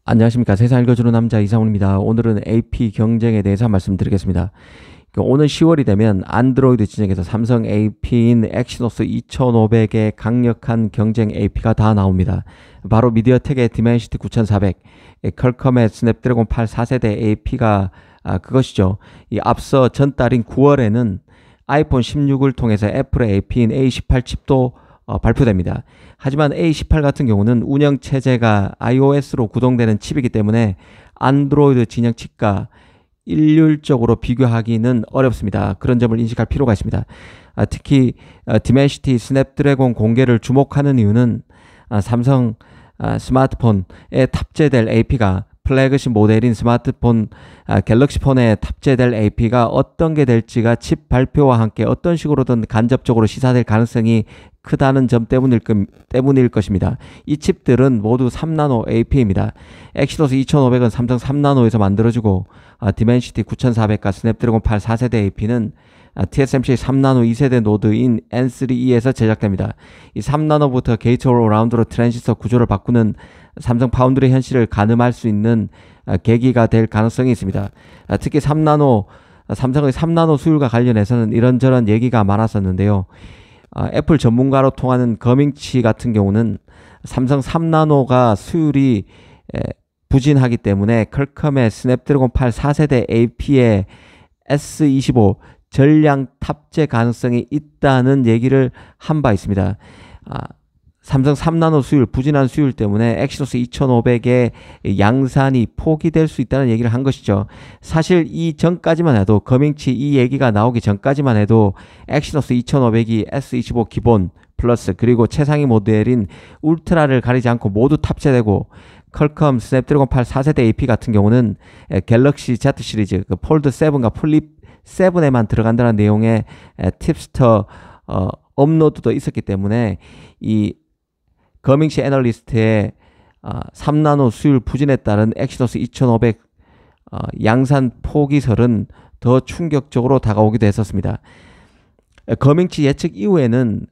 안녕하십니까. 세상 읽어주는 남자 이상훈입니다. 오늘은 AP 경쟁에 대해서 말씀드리겠습니다. 오늘 10월이 되면 안드로이드 진영에서 삼성 AP인 엑시노스 2500의 강력한 경쟁 AP가 다 나옵니다. 바로 미디어텍의 디멘시티 9400, 퀄컴의 스냅드래곤 8 4세대 AP가 그것이죠. 이 앞서 전달인 9월에는 아이폰 16을 통해서 애플의 AP인 A18 칩도 발표됩니다. 하지만 A18 같은 경우는 운영체제가 iOS로 구동되는 칩이기 때문에 안드로이드 진영 칩과 일률적으로 비교하기는 어렵습니다. 그런 점을 인식할 필요가 있습니다. 특히 디멘시티 스냅드래곤 공개를 주목하는 이유는 삼성 스마트폰에 탑재될 AP가 플래그십 모델인 스마트폰 갤럭시 폰에 탑재될 AP가 어떤 게 될지가 칩 발표와 함께 어떤 식으로든 간접적으로 시사될 가능성이 크다는 점 때문일 것입니다. 이 칩들은 모두 3나노 AP입니다. 엑시노스 2500은 삼성 3나노에서 만들어지고 디멘시티 9400과 스냅드래곤 8 4세대 AP는 TSMC 3나노 2세대 노드인 N3E에서 제작됩니다. 이 3나노부터 게이트 올라운드로 트랜지스터 구조를 바꾸는 삼성 파운드리 현실을 가늠할 수 있는 계기가 될 가능성이 있습니다. 특히 삼성의 3나노 수율과 관련해서는 이런저런 얘기가 많았었는데요. 애플 전문가로 통하는 거밍치 같은 경우는 삼성 3나노가 수율이 부진하기 때문에 퀄컴의 스냅드래곤 8 4세대 AP의 S25 전량 탑재 가능성이 있다는 얘기를 한 바 있습니다. 삼성 3나노 수율, 부진한 수율 때문에 엑시노스 2500의 양산이 포기될 수 있다는 얘기를 한 것이죠. 사실 이 전까지만 해도 거밍치 이 얘기가 나오기 전까지만 해도 엑시노스 2500이 S25 기본 플러스 그리고 최상위 모델인 울트라를 가리지 않고 모두 탑재되고 퀄컴 스냅드래곤 8 4세대 AP 같은 경우는 갤럭시 Z 시리즈, 그 폴드 7과 플립 7에만 들어간다는 내용의 팁스터 업로드도 있었기 때문에 이 거밍시 애널리스트의 3나노 수율 부진에 따른 엑시노스 2500 양산 포기설은 더 충격적으로 다가오기도 했었습니다. 거밍치 예측 이후에는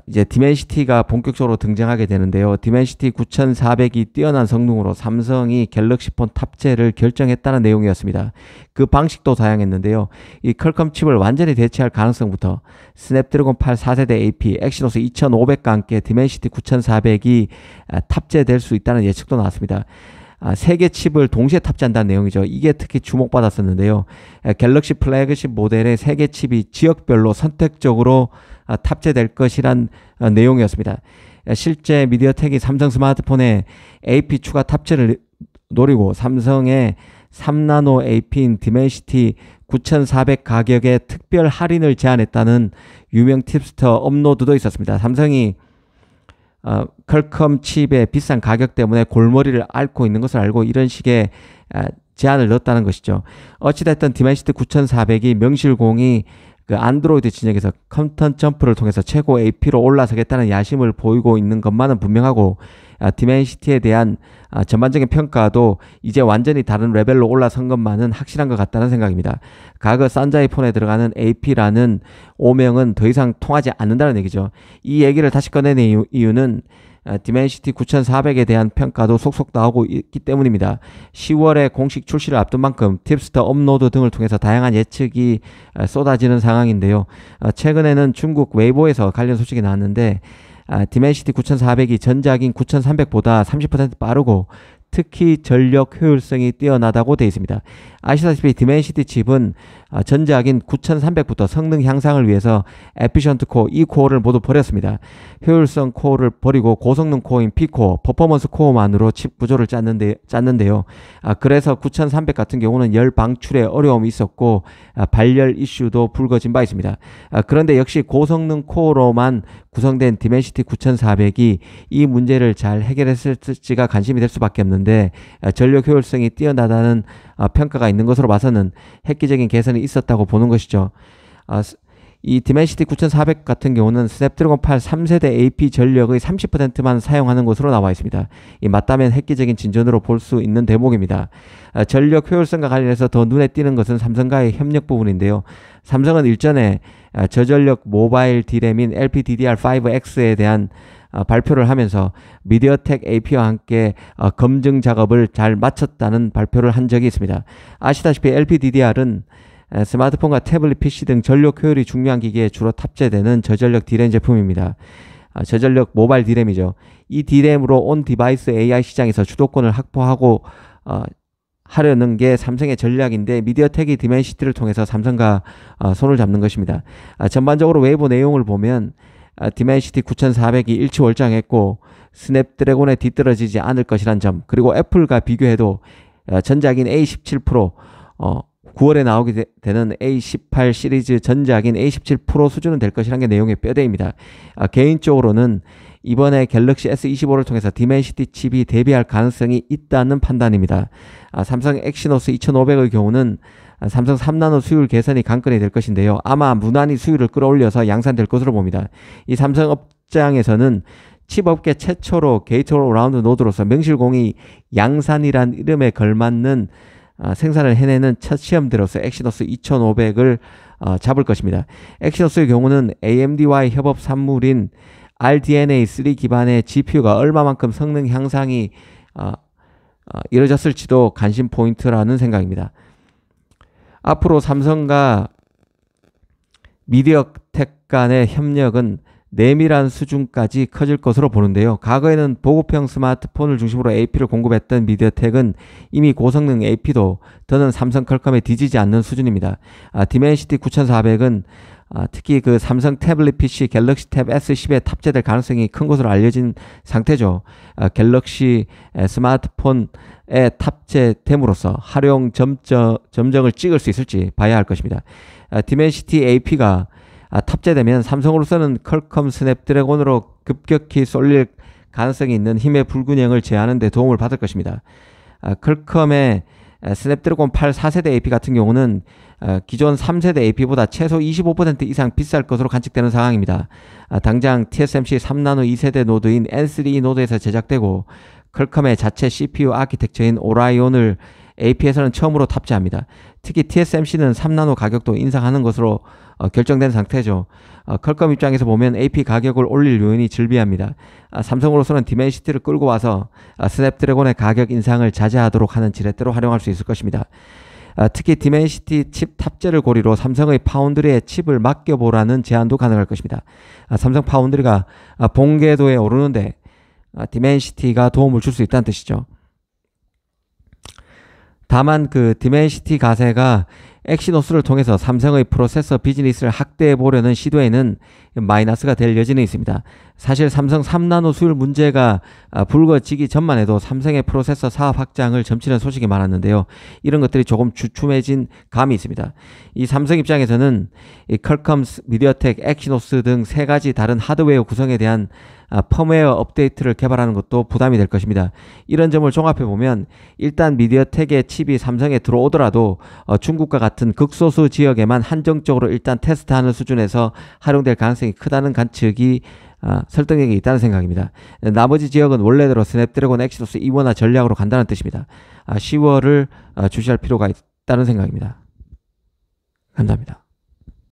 이제 디멘시티가 본격적으로 등장하게 되는데요. 디멘시티 9400이 뛰어난 성능으로 삼성이 갤럭시 폰 탑재를 결정했다는 내용이었습니다. 그 방식도 다양했는데요. 이 퀄컴 칩을 완전히 대체할 가능성부터 스냅드래곤 8 4세대 AP, 엑시노스 2500과 함께 디멘시티 9400이 탑재될 수 있다는 예측도 나왔습니다. 3개 칩을 동시에 탑재한다는 내용이죠. 이게 특히 주목받았었는데요. 갤럭시 플래그십 모델의 3개 칩이 지역별로 선택적으로 탑재될 것이란 내용이었습니다. 실제 미디어텍이 삼성 스마트폰에 AP 추가 탑재를 노리고 삼성의 3나노 AP인 디멘시티 9400 가격에 특별 할인을 제안했다는 유명 팁스터 업로드도 있었습니다. 삼성이 퀄컴 칩의 비싼 가격 때문에 골머리를 앓고 있는 것을 알고 이런 식의 제안을 넣었다는 것이죠. 어찌됐든 디멘시티 9400이 명실공히 그 안드로이드 진영에서 컨턴 점프를 통해서 최고 AP로 올라서겠다는 야심을 보이고 있는 것만은 분명하고 디멘시티에 대한 전반적인 평가도 이제 완전히 다른 레벨로 올라선 것만은 확실한 것 같다는 생각입니다. 과거 산자이 폰에 들어가는 AP라는 오명은 더 이상 통하지 않는다는 얘기죠. 이 얘기를 다시 꺼내는 이유는 디멘시티 9400에 대한 평가도 속속 나오고 있기 때문입니다. 10월에 공식 출시를 앞둔 만큼 팁스터 업로드 등을 통해서 다양한 예측이 쏟아지는 상황인데요. 최근에는 중국 웨이보에서 관련 소식이 나왔는데 디멘시티 9400이 전작인 9300보다 30% 빠르고 특히 전력 효율성이 뛰어나다고 되어 있습니다. 아시다시피 디멘시티 칩은 전작인 9300부터 성능 향상을 위해서 에피션트 코어, 이 코어를 모두 버렸습니다. 효율성 코어를 버리고 고성능 코어인 P코어, 퍼포먼스 코어만으로 칩 구조를 짰는데요. 그래서 9300 같은 경우는 열 방출에 어려움이 있었고 발열 이슈도 불거진 바 있습니다. 그런데 역시 고성능 코어로만 구성된 디멘시티 9400이 이 문제를 잘 해결했을지가 관심이 될 수밖에 없는데 전력 효율성이 뛰어나다는 평가가 있는 것으로 봐서는 획기적인 개선이 있었다고 보는 것이죠. 이 디멘시티 9400 같은 경우는 스냅드래곤 8 3세대 AP 전력의 30%만 사용하는 것으로 나와 있습니다. 이 맞다면 획기적인 진전으로 볼 수 있는 대목입니다. 전력 효율성과 관련해서 더 눈에 띄는 것은 삼성과의 협력 부분인데요. 삼성은 일전에 저전력 모바일 D램인 LPDDR5X에 대한 발표를 하면서 미디어텍 AP와 함께 검증 작업을 잘 마쳤다는 발표를 한 적이 있습니다. 아시다시피 LPDDR은 스마트폰과 태블릿 PC 등 전력 효율이 중요한 기기에 주로 탑재되는 저전력 D램 제품입니다. 저전력 모바일 D램이죠. 이 D램으로 온 디바이스 AI 시장에서 주도권을 확보하고 하려는 게 삼성의 전략인데 미디어텍이 디멘시티를 통해서 삼성과 손을 잡는 것입니다. 전반적으로 외부 내용을 보면 디멘시티 9400이 일치월장했고 스냅드래곤에 뒤떨어지지 않을 것이란 점, 그리고 애플과 비교해도 전작인 A17 프로 9월에 나오게 되는 A18 시리즈 전작인 A17 프로 수준은 될 것이라는 게 내용의 뼈대입니다. 개인적으로는 이번에 갤럭시 S25를 통해서 디멘시티 칩이 대비할 가능성이 있다는 판단입니다. 삼성 엑시노스 2500의 경우는 삼성 3나노 수율 개선이 관건이 될 것인데요. 아마 무난히 수율을 끌어올려서 양산될 것으로 봅니다. 이 삼성 업장에서는 칩업계 최초로 게이트-오라운드 노드로서 명실공히 양산이란 이름에 걸맞는 생산을 해내는 첫 시험대로서 엑시노스 2500을 잡을 것입니다. 엑시노스의 경우는 AMD와의 협업 산물인 RDNA3 기반의 GPU가 얼마만큼 성능 향상이 이루어졌을지도 관심 포인트라는 생각입니다. 앞으로 삼성과 미디어텍 간의 협력은 내밀한 수준까지 커질 것으로 보는데요. 과거에는 보급형 스마트폰을 중심으로 AP를 공급했던 미디어텍은 이미 고성능 AP도 더는 삼성 퀄컴에 뒤지지 않는 수준입니다. 디멘시티 9400은 특히 그 삼성 태블릿 PC 갤럭시 탭 S10에 탑재될 가능성이 큰 것으로 알려진 상태죠. 갤럭시 스마트폰에 탑재됨으로써 활용 점정을 찍을 수 있을지 봐야 할 것입니다. 디멘시티 AP가 탑재되면 삼성으로서는 퀄컴 스냅드래곤으로 급격히 쏠릴 가능성이 있는 힘의 불균형을 제어하는 데 도움을 받을 것입니다. 퀄컴의 스냅드래곤 8 4세대 AP 같은 경우는 기존 3세대 AP보다 최소 25% 이상 비쌀 것으로 관측되는 상황입니다. 당장 TSMC 3나노 2세대 노드인 N3 노드에서 제작되고 퀄컴의 자체 CPU 아키텍처인 오라이온을 AP에서는 처음으로 탑재합니다. 특히 TSMC는 3나노 가격도 인상하는 것으로 결정된 상태죠. 퀄컴 입장에서 보면 AP 가격을 올릴 요인이 즐비합니다. 삼성으로서는 디멘시티를 끌고 와서 스냅드래곤의 가격 인상을 자제하도록 하는 지렛대로 활용할 수 있을 것입니다. 특히 디멘시티 칩 탑재를 고리로 삼성의 파운드리에 칩을 맡겨보라는 제안도 가능할 것입니다. 삼성 파운드리가 본궤도에 오르는데 디멘시티가 도움을 줄 수 있다는 뜻이죠. 다만 그 디멘시티 가세가 엑시노스를 통해서 삼성의 프로세서 비즈니스를 확대해 보려는 시도에는 마이너스가 될 여지는 있습니다. 사실 삼성 3나노 수율 문제가 불거지기 전만 해도 삼성의 프로세서 사업 확장을 점치는 소식이 많았는데요. 이런 것들이 조금 주춤해진 감이 있습니다. 이 삼성 입장에서는 이 퀄컴, 미디어텍, 엑시노스 등 세 가지 다른 하드웨어 구성에 대한 펌웨어 업데이트를 개발하는 것도 부담이 될 것입니다. 이런 점을 종합해 보면 일단 미디어텍의 칩이 삼성에 들어오더라도 중국과 같은 극소수 지역에만 한정적으로 일단 테스트하는 수준에서 활용될 가능성이 크다는 관측이 설득력이 있다는 생각입니다. 나머지 지역은 원래대로 스냅드래곤 엑시노스 이원화 전략으로 간다는 뜻입니다. 10월을 주시할 필요가 있다는 생각입니다. 감사합니다.